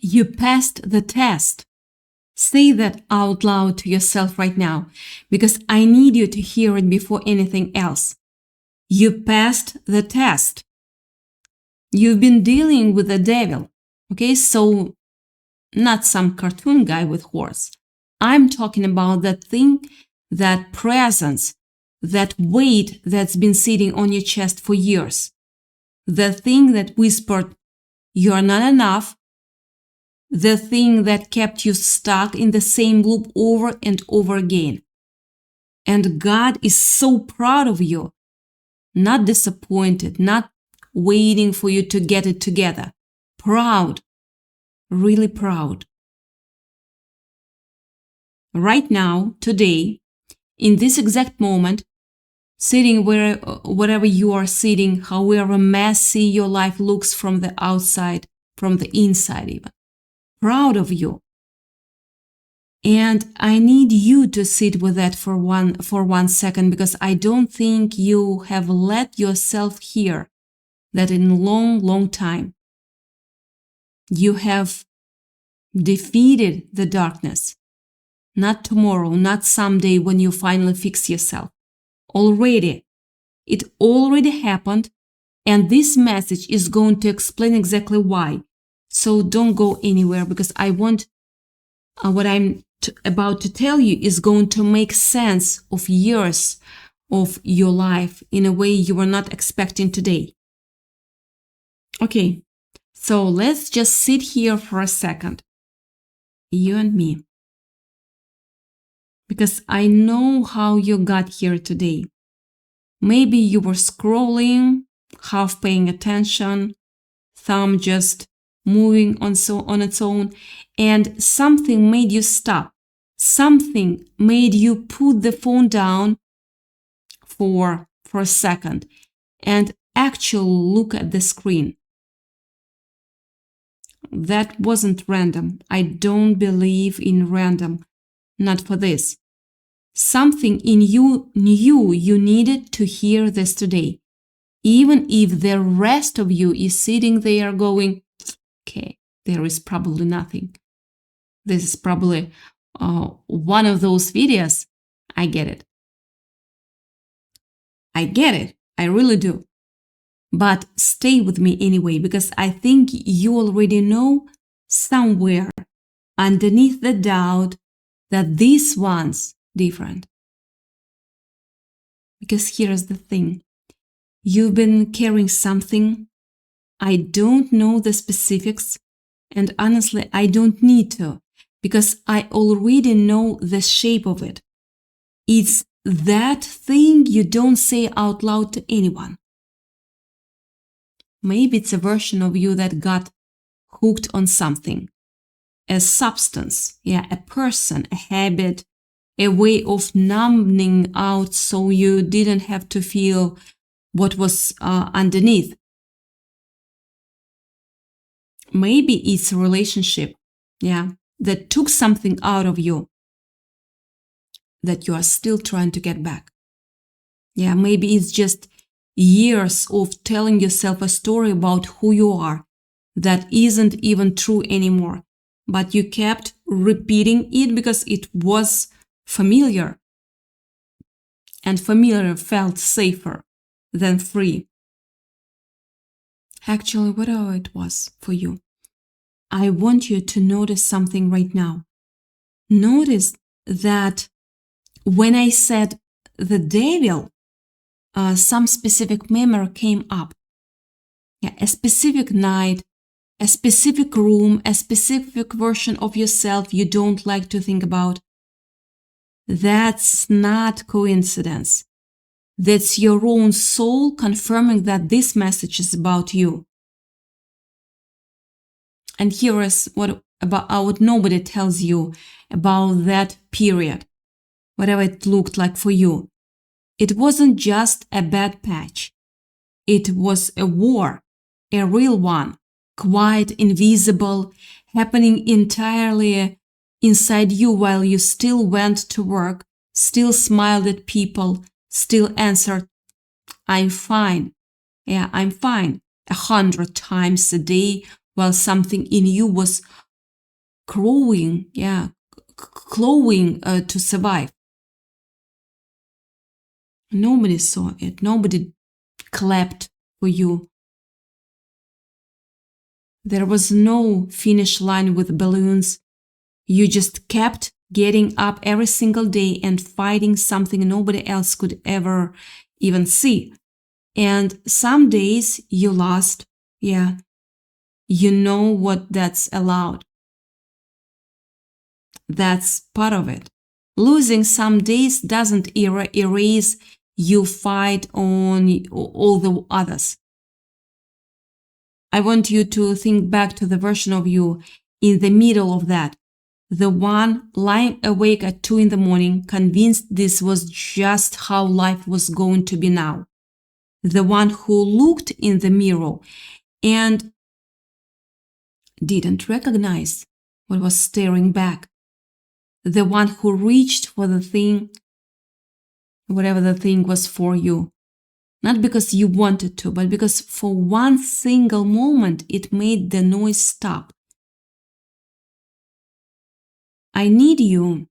You passed the test. Say that out loud to yourself right now, because I need you to hear it before anything else. You passed the test. You've been dealing with the devil, okay? So not some cartoon guy with horse. I'm talking about that thing, that presence, that weight that's been sitting on your chest for years. The thing that whispered, you're not enough. The thing that kept you stuck in the same loop over and over again. And God is so proud of you, not disappointed, not waiting for you to get it together. Proud, really proud. Right now, today, in this exact moment, sitting wherever you are sitting, however messy your life looks from the outside, from the inside even. Proud of you. And I need you to sit with that for one second, because I don't think you have let yourself hear that in a long, long time. You have defeated the darkness. Not tomorrow, not someday when you finally fix yourself. Already. It already happened, and this message is going to explain exactly why. So don't go anywhere, because I want what I'm about to tell you is going to make sense of years of your life in a way you were not expecting today. Okay, so let's just sit here for a second. You and me. Because I know how you got here today. Maybe you were scrolling, half paying attention, thumb just moving on its own, and something made you stop. Something made you put the phone down for a second and actually look at the screen. That wasn't random. I don't believe in random. Not for this. Something in you knew you needed to hear this today. Even if the rest of you is sitting there going, okay, there is probably nothing. This is probably one of those videos. I get it. I get it. I really do. But stay with me anyway, because I think you already know somewhere underneath the doubt that this one's different. Because here's the thing. You've been carrying something. I don't know the specifics, and honestly, I don't need to, because I already know the shape of it. It's that thing you don't say out loud to anyone. Maybe it's a version of you that got hooked on something. A substance, a person, a habit, a way of numbing out so you didn't have to feel what was underneath. Maybe it's a relationship, that took something out of you that you are still trying to get back. Maybe it's just years of telling yourself a story about who you are that isn't even true anymore, but you kept repeating it because it was familiar, and familiar felt safer than free. Actually, whatever it was for you, I want you to notice something right now. Notice that when I said the devil, some specific memory came up. A specific night, a specific room, a specific version of yourself you don't like to think about. That's not coincidence. That's your own soul confirming that this message is about you. And here is what nobody tells you about that period, whatever it looked like for you. It wasn't just a bad patch. It was a war, a real one, quite invisible, happening entirely inside you while you still went to work, still smiled at people, still answered, I'm fine. I'm fine, 100 times a day, while something in you was clawing to survive. Nobody saw it. Nobody clapped for you. There was no finish line with balloons. You just kept getting up every single day and fighting something nobody else could ever even see. And some days you lost. Yeah. You know what that's allowed. That's part of it. Losing some days doesn't erase you fight on all the others. I want you to think back to the version of you in the middle of that. The one lying awake at 2 a.m, convinced this was just how life was going to be now. The one who looked in the mirror and didn't recognize what was staring back. The one who reached for the thing, whatever the thing was for you. Not because you wanted to, but because for one single moment it made the noise stop. I need you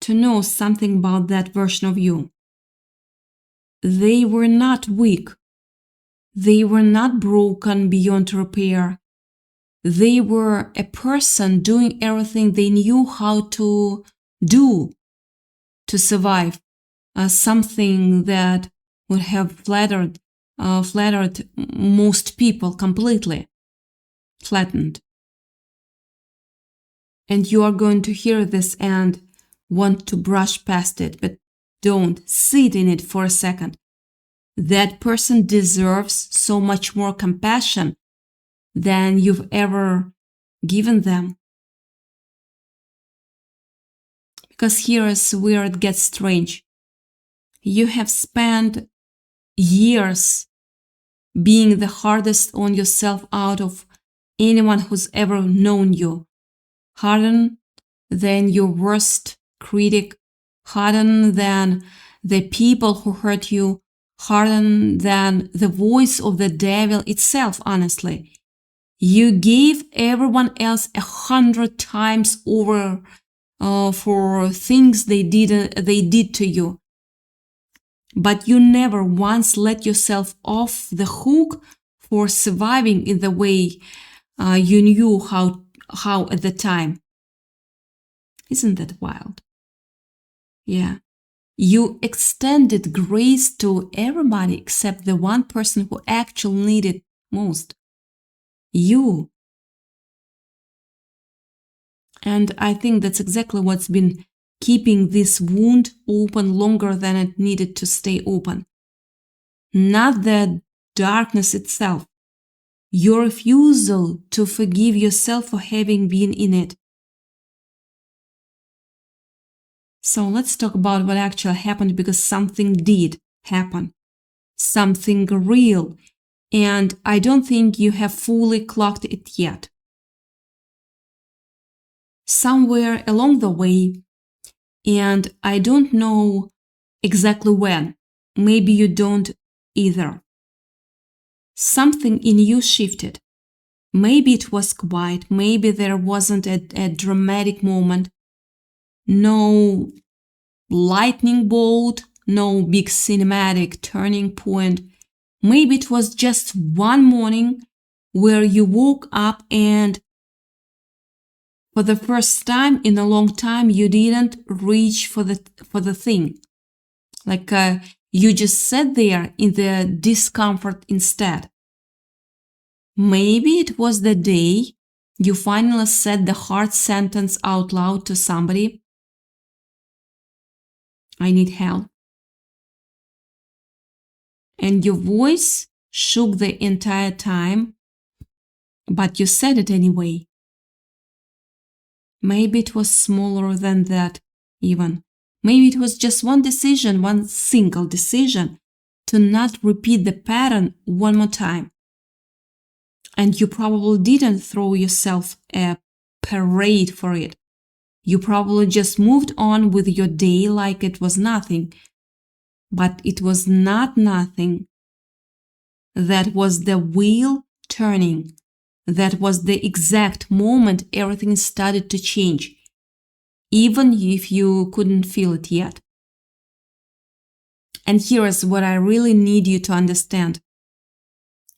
to know something about that version of you. They were not weak. They were not broken beyond repair. They were a person doing everything they knew how to do to survive, something that would have flattered most people completely, flattened. And you are going to hear this and want to brush past it, but don't sit in it for a second. That person deserves so much more compassion than you've ever given them. Because here is where it gets strange. You have spent years being the hardest on yourself out of anyone who's ever known you. Harder than your worst critic, harder than the people who hurt you, harder than the voice of the devil itself, honestly. You gave everyone else 100 times over for things they did to you. But you never once let yourself off the hook for surviving in the way you knew how at the time. Isn't that wild? Yeah. You extended grace to everybody except the one person who actually needed it most. You. And I think that's exactly what's been keeping this wound open longer than it needed to stay open. Not the darkness itself. Your refusal to forgive yourself for having been in it. So let's talk about what actually happened, because something did happen. Something real. And I don't think you have fully clocked it yet. Somewhere along the way, and I don't know exactly when, maybe you don't either, something in you shifted. Maybe it was quiet, maybe there wasn't a dramatic moment, no lightning bolt, no big cinematic turning point. Maybe it was just one morning where you woke up and for the first time in a long time you didn't reach for the thing. Like you just sat there in the discomfort instead. Maybe it was the day you finally said the hard sentence out loud to somebody. I need help. And your voice shook the entire time, but you said it anyway. Maybe it was smaller than that even. Maybe it was just one decision, one single decision, to not repeat the pattern one more time. And you probably didn't throw yourself a parade for it. You probably just moved on with your day like it was nothing. But it was not nothing. That was the wheel turning. That was the exact moment everything started to change, even if you couldn't feel it yet. And here's what I really need you to understand,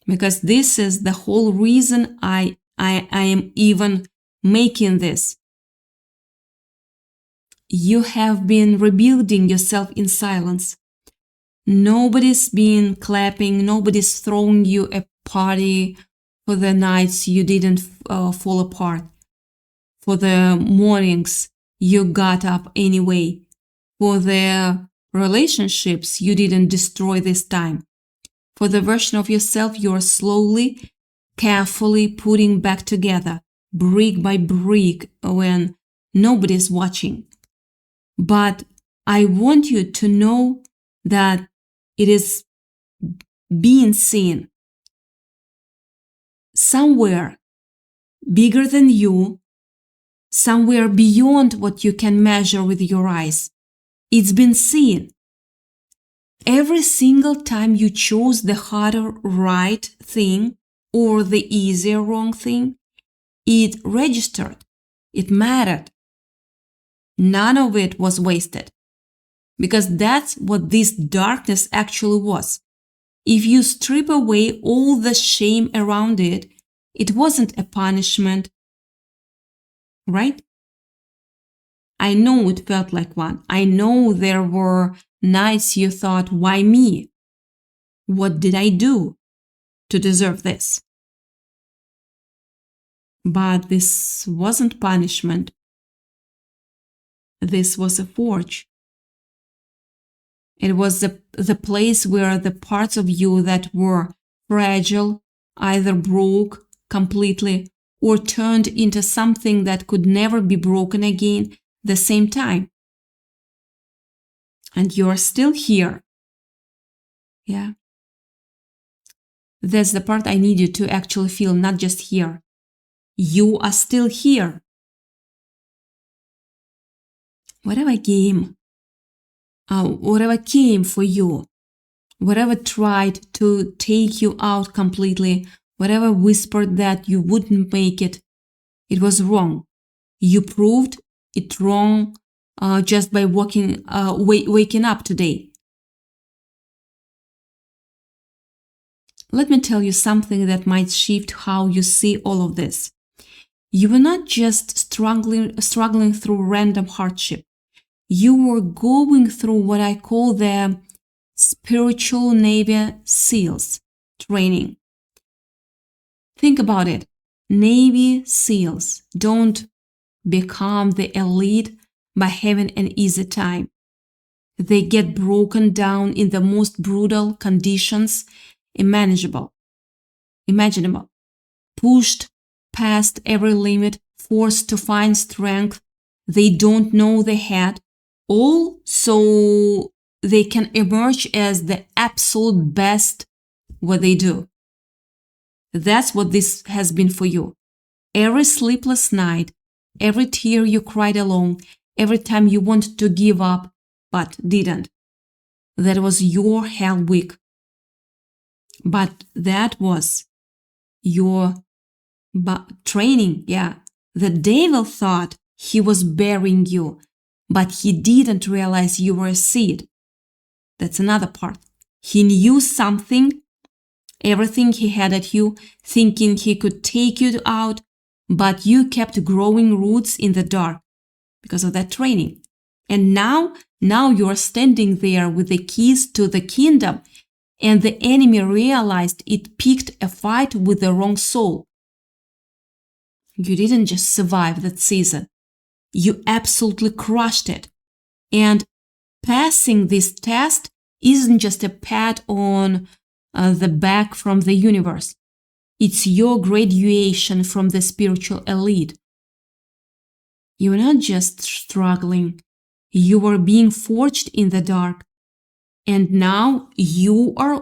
because this is the whole reason I am even making this. You have been rebuilding yourself in silence. Nobody's been clapping, nobody's throwing you a party for the nights you didn't fall apart, for the mornings you got up anyway, for the relationships you didn't destroy this time, for the version of yourself you are slowly, carefully putting back together, brick by brick, when nobody's watching. But I want you to know that it is being seen somewhere bigger than you, somewhere beyond what you can measure with your eyes. It's been seen. Every single time you chose the harder right thing or the easier wrong thing, it registered. It mattered. None of it was wasted. Because that's what this darkness actually was. If you strip away all the shame around it, it wasn't a punishment, right? I know it felt like one. I know there were nights you thought, why me? What did I do to deserve this? But this wasn't punishment. This was a forge. It was the place where the parts of you that were fragile either broke completely or turned into something that could never be broken again at the same time. And you're still here. Yeah. That's the part I need you to actually feel, not just here. You are still here. Whatever came for you, whatever tried to take you out completely, whatever whispered that you wouldn't make it, it was wrong. You proved it wrong just by waking up today. Let me tell you something that might shift how you see all of this. You were not just struggling through random hardship. You were going through what I call the spiritual Navy SEALs training. Think about it. Navy SEALs don't become the elite by having an easy time. They get broken down in the most brutal conditions imaginable, pushed past every limit, forced to find strength they don't know they had, all so they can emerge as the absolute best what they do. That's what this has been for you. Every sleepless night, every tear you cried alone, every time you wanted to give up but didn't. That was your hell week. But that was your training, yeah. The devil thought he was burying you, but he didn't realize you were a seed. That's another part. He knew something, everything he had at you, thinking he could take you out, but you kept growing roots in the dark because of that training. And now you are standing there with the keys to the kingdom, and the enemy realized it picked a fight with the wrong soul. You didn't just survive that season. You absolutely crushed it. And passing this test isn't just a pat on the back from the universe. It's your graduation from the spiritual elite. You're not just struggling. You are being forged in the dark. And now you are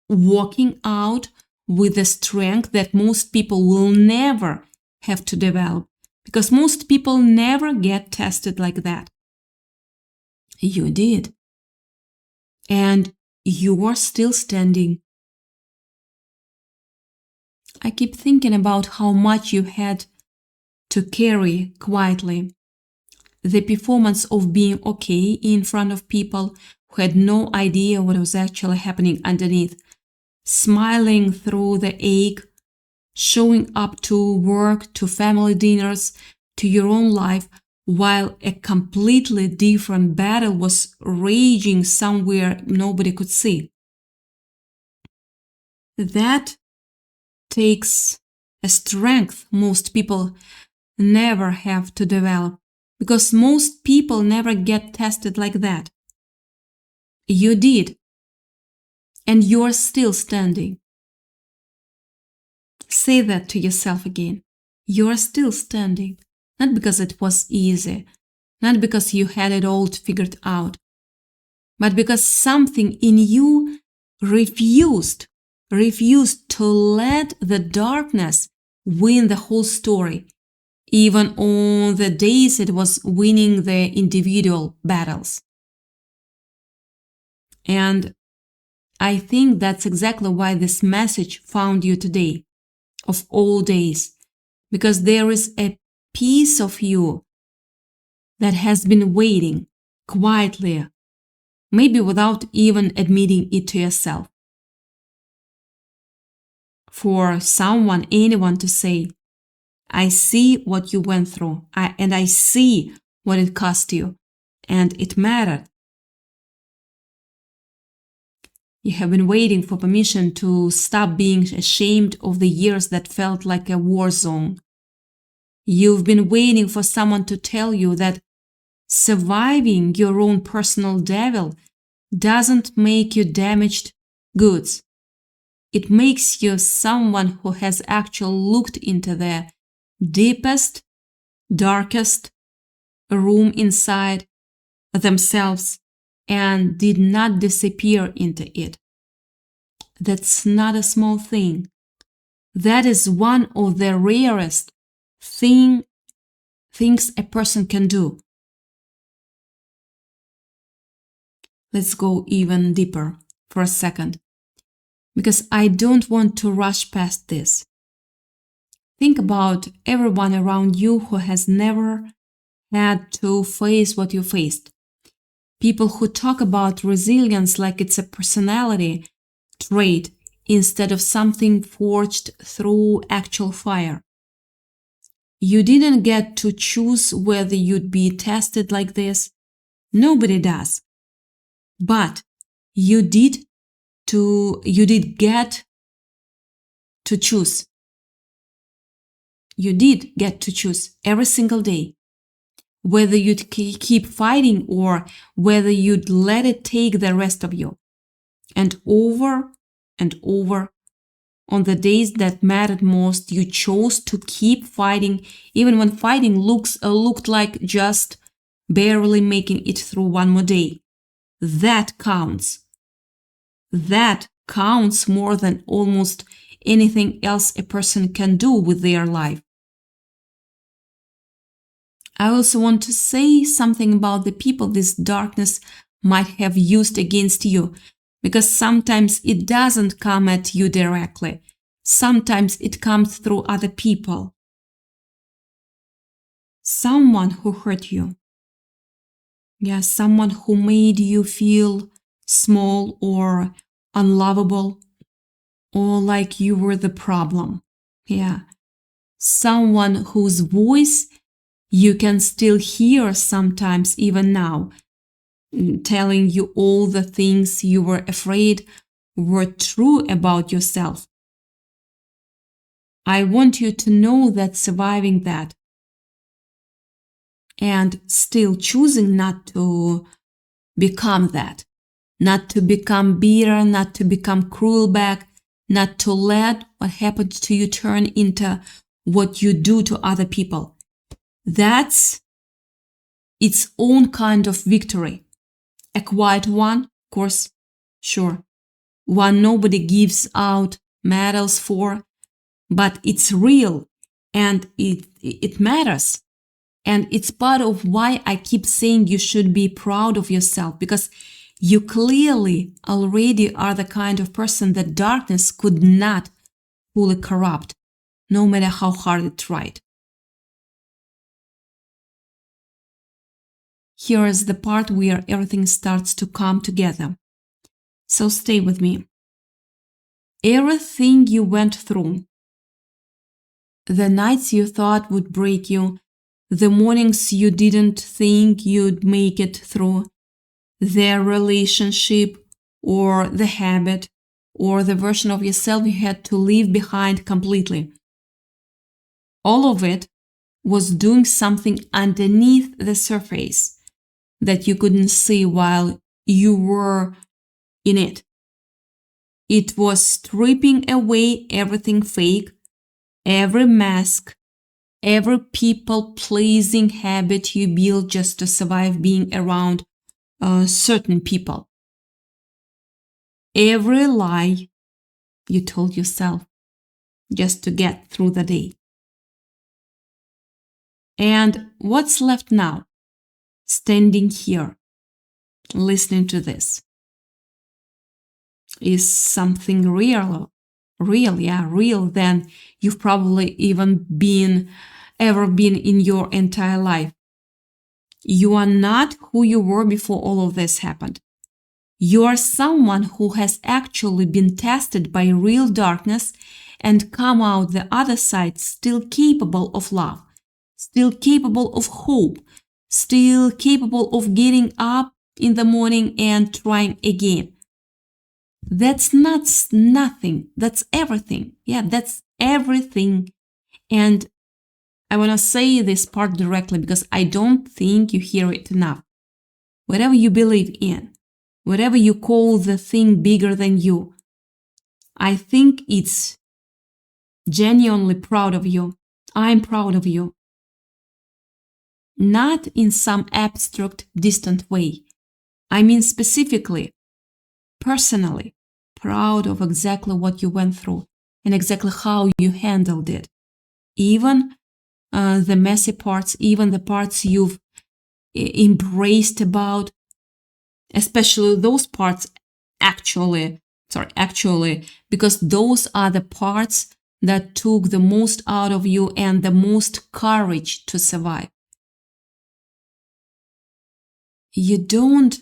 walking out with a strength that most people will never have to develop, because most people never get tested like that. You did. And you are still standing. I keep thinking about how much you had to carry quietly. The performance of being okay in front of people who had no idea what was actually happening underneath, smiling through the ache, showing up to work, to family dinners, to your own life, while a completely different battle was raging somewhere nobody could see. That takes a strength most people never have to develop, because most people never get tested like that. You did, and you're still standing. Say that to yourself again. You're still standing, not because it was easy, not because you had it all figured out, but because something in you refused to let the darkness win the whole story, even on the days it was winning the individual battles. And I think that's exactly why this message found you today, of all days, because there is a piece of you that has been waiting quietly, maybe without even admitting it to yourself, for someone, anyone to say, I see what you went through, and I see what it cost you, and it mattered. You have been waiting for permission to stop being ashamed of the years that felt like a war zone. You've been waiting for someone to tell you that surviving your own personal devil doesn't make you damaged goods. It makes you someone who has actually looked into the deepest, darkest room inside themselves and did not disappear into it. That's not a small thing. That is one of the rarest things a person can do. Let's go even deeper for a second, because I don't want to rush past this. Think about everyone around you who has never had to face what you faced. People who talk about resilience like it's a personality trait instead of something forged through actual fire. You didn't get to choose whether you'd be tested like this. Nobody does. But you did get to choose. You did get to choose every single day whether you'd keep fighting or whether you'd let it take the rest of you. And over, on the days that mattered most, you chose to keep fighting, even when fighting looked like just barely making it through one more day. That counts. That counts more than almost anything else a person can do with their life. I also want to say something about the people this darkness might have used against you, because sometimes it doesn't come at you directly. Sometimes it comes through other people. Someone who hurt you. Yeah, someone who made you feel small or unlovable, or like you were the problem. Yeah, someone whose voice you can still hear sometimes, even now, telling you all the things you were afraid were true about yourself. I want you to know that surviving that and still choosing not to become that, not to become bitter, not to become cruel back, not to let what happened to you turn into what you do to other people. That's its own kind of victory. A quiet one, of course, sure. One nobody gives out medals for, but it's real and it matters. And it's part of why I keep saying you should be proud of yourself, because you clearly already are the kind of person that darkness could not fully corrupt. no matter how hard it tried. Here is the part where everything starts to come together. So stay with me. Everything you went through, the nights you thought would break you, the mornings you didn't think you'd make it through, the relationship or the habit or the version of yourself you had to leave behind completely. All of it was doing something underneath the surface that you couldn't see while you were in it. It was stripping away everything fake, every mask, every people-pleasing habit you built just to survive being around certain people. Every lie you told yourself just to get through the day. And what's left now? Standing here, listening to this, is something real than you've probably ever been in your entire life. You are not who you were before all of this happened. You are someone who has actually been tested by real darkness and come out the other side still capable of love, still capable of hope, still capable of getting up in the morning and trying again. That's not nothing. That's everything. Yeah, that's everything. And I want to say this part directly because I don't think you hear it enough. Whatever you believe in, whatever you call the thing bigger than you, I think it's genuinely proud of you. I'm proud of you. Not in some abstract, distant way. I mean specifically, personally, proud of exactly what you went through and exactly how you handled it. Even the messy parts, even the parts you've embraced about, especially those parts actually, because those are the parts that took the most out of you and the most courage to survive. You don't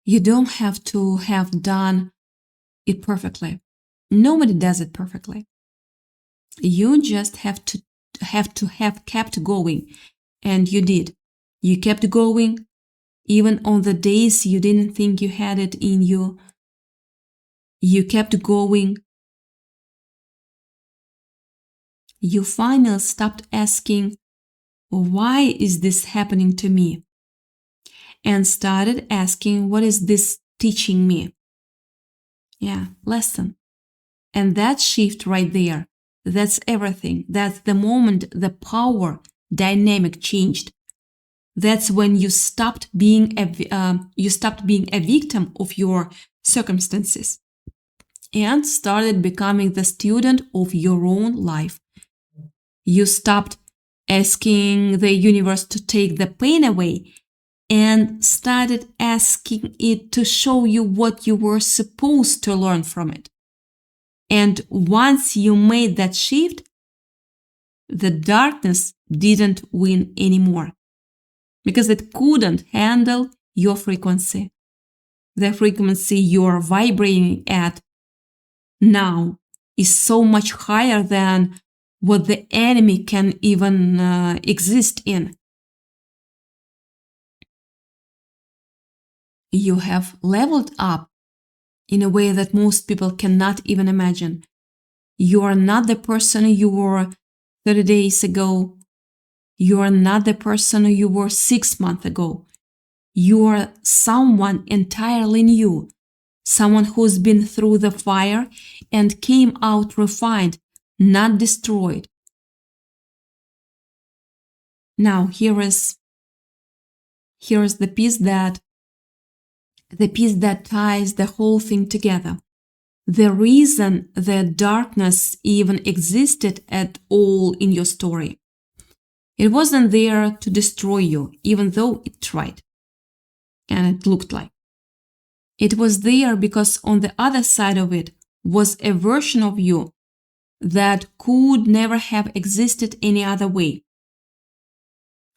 have to have done it perfectly. Nobody does it perfectly. You just have to have kept going, and you did. You kept going even on the days you didn't think you had it in you. You kept going. You finally stopped asking, why is this happening to me? And started asking, what is this teaching me? Yeah, lesson. And that shift right there, that's everything. That's the moment the power dynamic changed. That's when you stopped being a victim of your circumstances and started becoming the student of your own life. You stopped asking the universe to take the pain away and started asking it to show you what you were supposed to learn from it. And once you made that shift, the darkness didn't win anymore because it couldn't handle your frequency. The frequency you're vibrating at now is so much higher than what the enemy can even exist in. You have leveled up in a way that most people cannot even imagine. You are not the person you were 30 days ago. You are not the person you were 6 months ago. You are someone entirely new, someone who's been through the fire and came out refined, not destroyed. Now, here is the piece that ties the whole thing together. The reason the darkness even existed at all in your story. It wasn't there to destroy you, even though it tried. And it looked like. It was there because on the other side of it was a version of you that could never have existed any other way.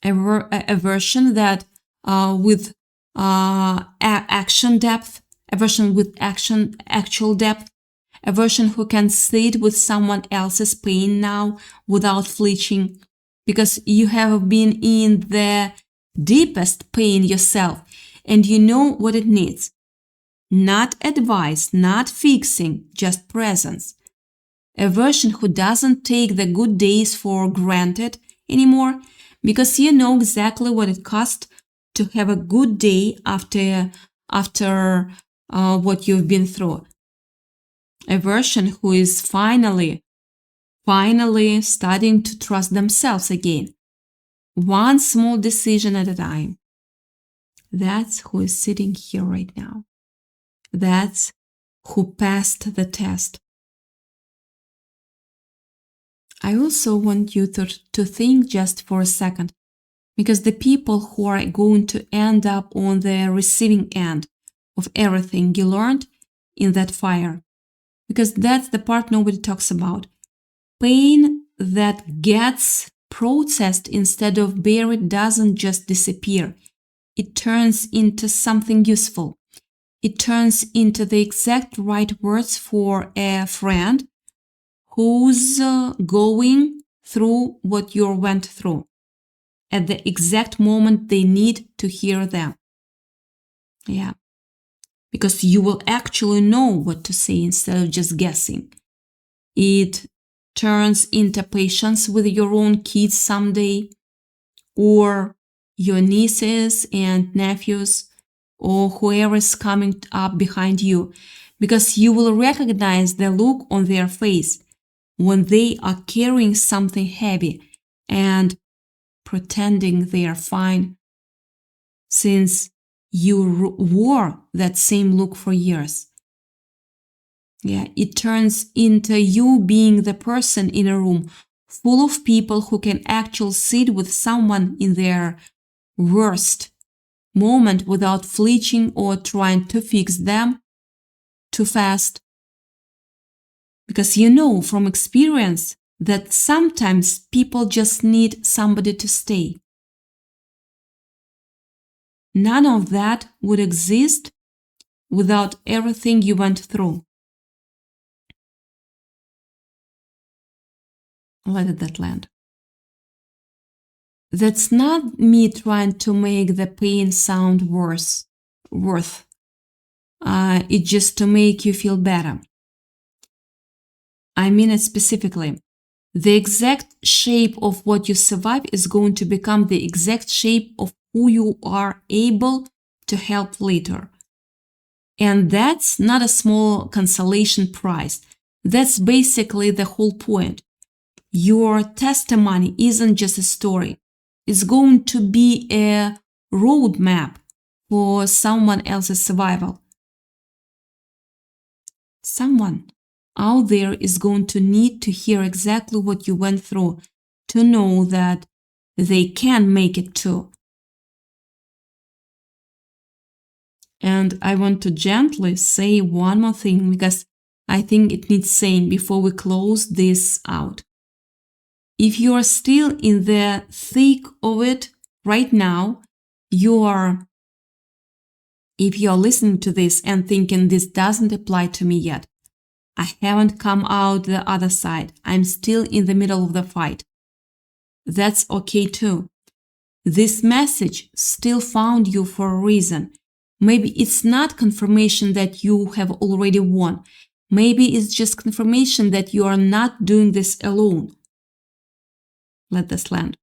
A version that with action depth, a version with actual depth, a version who can sit with someone else's pain now without flinching, because you have been in the deepest pain yourself and you know what it needs. Not advice, not fixing, just presence. A version who doesn't take the good days for granted anymore, because you know exactly what it costs to have a good day after what you've been through. A version who is finally starting to trust themselves again, one small decision at a time. That's who is sitting here right now. That's who passed the test. I also want you to think just for a second, because the people who are going to end up on the receiving end of everything you learned in that fire, because that's the part nobody talks about. Pain that gets processed instead of buried doesn't just disappear. It turns into something useful. It turns into the exact right words for a friend who's going through what you went through at the exact moment they need to hear them. Yeah. Because you will actually know what to say instead of just guessing. It turns into patience with your own kids someday, or your nieces and nephews, or whoever is coming up behind you, because you will recognize the look on their face when they are carrying something heavy and pretending they are fine, since you wore that same look for years. Yeah, it turns into you being the person in a room full of people who can actually sit with someone in their worst moment without flinching or trying to fix them too fast. Because you know from experience that sometimes people just need somebody to stay. None of that would exist without everything you went through. Let that land. That's not me trying to make the pain sound worth. It's just to make you feel better. I mean it specifically. The exact shape of what you survive is going to become the exact shape of who you are able to help later. And that's not a small consolation prize. That's basically the whole point. Your testimony isn't just a story. It's going to be a roadmap for someone else's survival. Someone out there is going to need to hear exactly what you went through to know that they can make it too. And I want to gently say one more thing, because I think it needs saying before we close this out. If you are still in the thick of it right now, if you are listening to this and thinking this doesn't apply to me yet, I haven't come out the other side, I'm still in the middle of the fight, that's okay too. This message still found you for a reason. Maybe it's not confirmation that you have already won. Maybe it's just confirmation that you are not doing this alone. Let this land.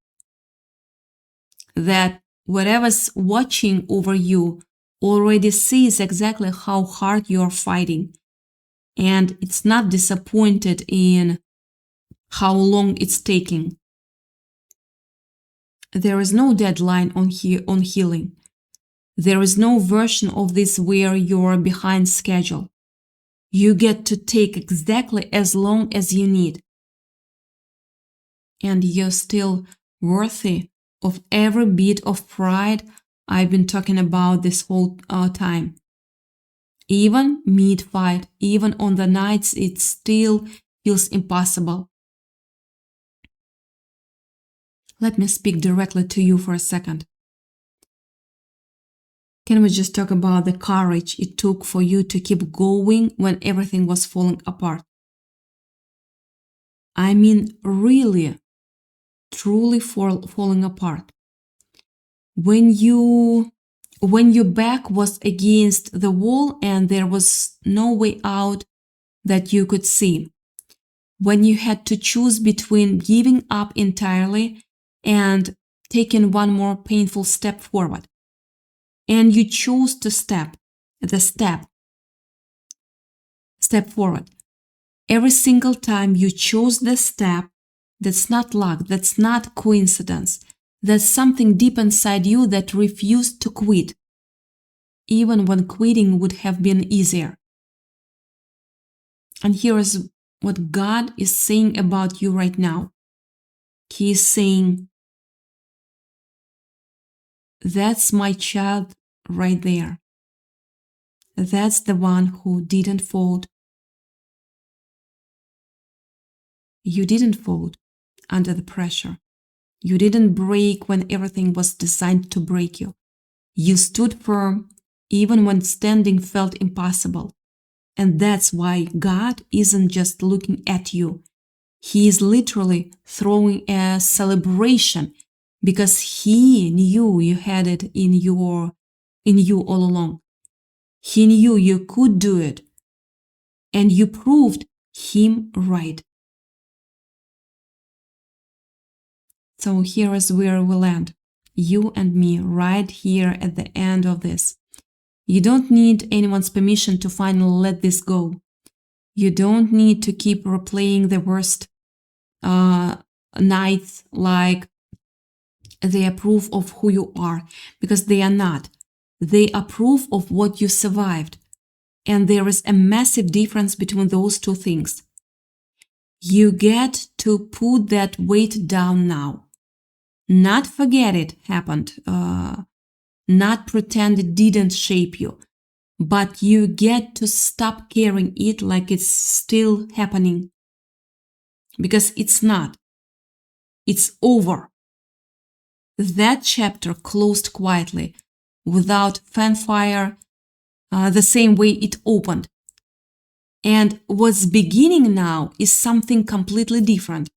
That whatever's watching over you already sees exactly how hard you are fighting, and it's not disappointed in how long it's taking. There is no deadline on healing. There is no version of this where you're behind schedule. You get to take exactly as long as you need. And you're still worthy of every bit of pride I've been talking about this whole time. Even mid-fight, even on the nights it still feels impossible. Let me speak directly to you for a second. Can we just talk about the courage it took for you to keep going when everything was falling apart? I mean, really, truly falling apart. When your back was against the wall and there was no way out that you could see. When you had to choose between giving up entirely and taking one more painful step forward. And you chose to step forward. Every single time you chose the step, that's not luck, that's not coincidence. That's something deep inside you that refused to quit, even when quitting would have been easier. And here is what God is saying about you right now. He is saying, that's my child right there. That's the one who didn't fold. You didn't fold under the pressure. You didn't break when everything was designed to break you. You stood firm even when standing felt impossible. And that's why God isn't just looking at you. He is literally throwing a celebration because He knew you had it in you all along. He knew you could do it. And you proved Him right. So here is where we land. You and me right here at the end of this. You don't need anyone's permission to finally let this go. You don't need to keep replaying the worst nights like they are proof of who you are, because they are not. They are proof of what you survived. And there is a massive difference between those two things. You get to put that weight down now. Not forget it happened, not pretend it didn't shape you, but you get to stop carrying it like it's still happening. Because it's not. It's over. That chapter closed quietly, without fanfare, the same way it opened. And what's beginning now is something completely different.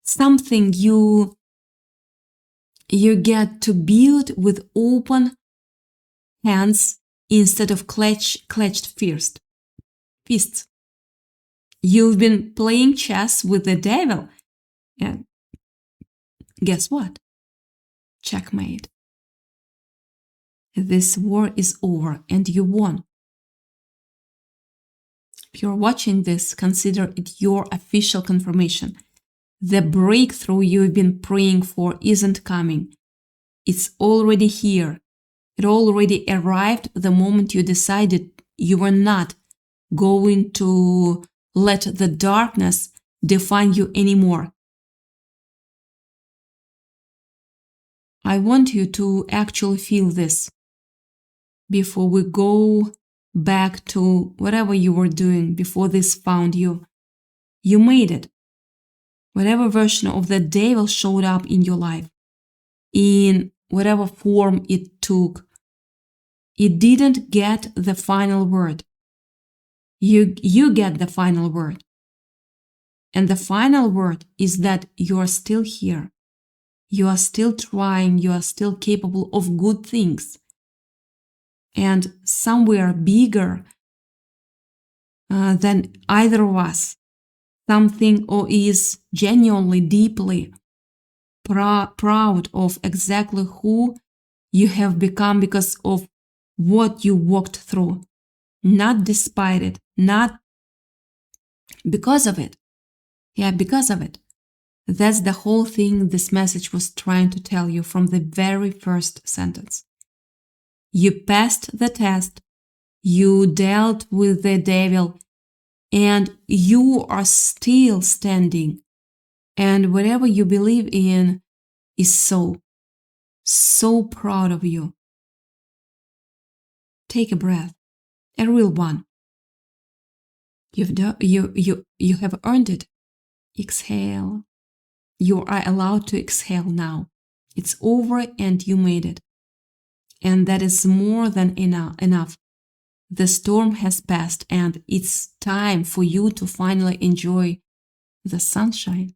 Something you get to build with open hands instead of clenched fists. You've been playing chess with the devil, and guess what? Checkmate. This war is over and you won. If you're watching this, consider it your official confirmation. The breakthrough you've been praying for isn't coming. It's already here. It already arrived the moment you decided you were not going to let the darkness define you anymore. I want you to actually feel this before we go back to whatever you were doing before this found you. You made it. Whatever version of the devil showed up in your life, in whatever form it took, it didn't get the final word. You get the final word. And the final word is that you are still here. You are still trying. You are still capable of good things. And somewhere bigger than either of us, something or is genuinely, deeply proud of exactly who you have become because of what you walked through. Not despite it, not because of it. Yeah, because of it. That's the whole thing this message was trying to tell you from the very first sentence. You passed the test, you dealt with the devil, and you are still standing. And whatever you believe in is so proud of you. Take a breath, a real one. You have earned it. Exhale. You are allowed to exhale now. It's over and you made it. And that is more than enough. The storm has passed and it's time for you to finally enjoy the sunshine.